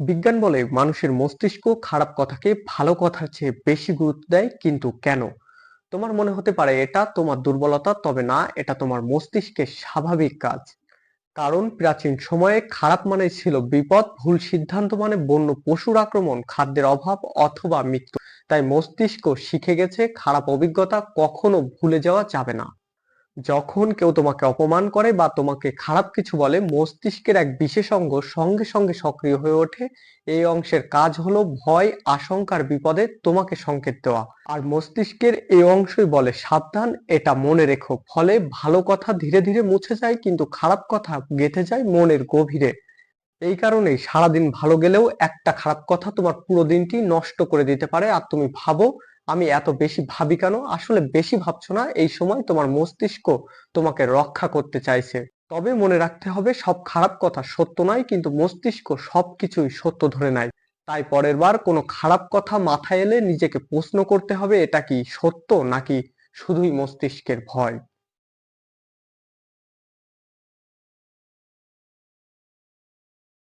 বিজ্ঞান বলে মানুষের মস্তিষ্ক খারাপ কথাকে ভালো কথার চেয়ে বেশি গুরুত্ব দেয়, কিন্তু কেন? তোমার মনে হতে পারে এটা তোমার দুর্বলতা, তবে না, এটা তোমার মস্তিষ্কের স্বাভাবিক কাজ। কারণ প্রাচীন সময়ে খারাপ মানে ছিল বিপদ, ভুল সিদ্ধান্ত মানে বন্য পশুর আক্রমণ, খাদ্যের অভাব অথবা মৃত্যু। তাই মস্তিষ্ক শিখে গেছে খারাপ অভিজ্ঞতা কখনো ভুলে যাওয়া যাবে না। যখন কেউ তোমাকে অপমান করে বা তোমাকে খারাপ কিছু বলে, মস্তিষ্কের এক বিশেষ অঙ্গ সঙ্গে সঙ্গে সক্রিয় হয়ে ওঠে। এই অংশের কাজ হলো ভয়, আশঙ্কার বিপদে তোমাকে সংকেত দেওয়া। আর মস্তিষ্কের এই অংশই বলে সাবধান, এটা মনে রেখো। ফলে ভালো কথা ধীরে ধীরে মুছে যায়, কিন্তু খারাপ কথা গেঁথে যায় মনের গভীরে। এই কারণেই সারাদিন ভালো গেলেও একটা খারাপ কথা তোমার পুরো দিনটি নষ্ট করে দিতে পারে। আর তুমি ভাবো, আমি এত বেশি ভাবি কেন? আসলে বেশি ভাবছো না, এই সময় তোমার মস্তিষ্ক তোমাকে রক্ষা করতে চাইছে। তবে মনে রাখতে হবে, সব খারাপ কথা সত্য নয়, কিন্তু মস্তিষ্ক সবকিছুই সত্য ধরে নেয়। তাই পরের বার কোনো খারাপ কথা মাথায় এলে নিজেকে প্রশ্ন করতে হবে, এটা কি সত্য নাকি শুধুই মস্তিষ্কের ভয়।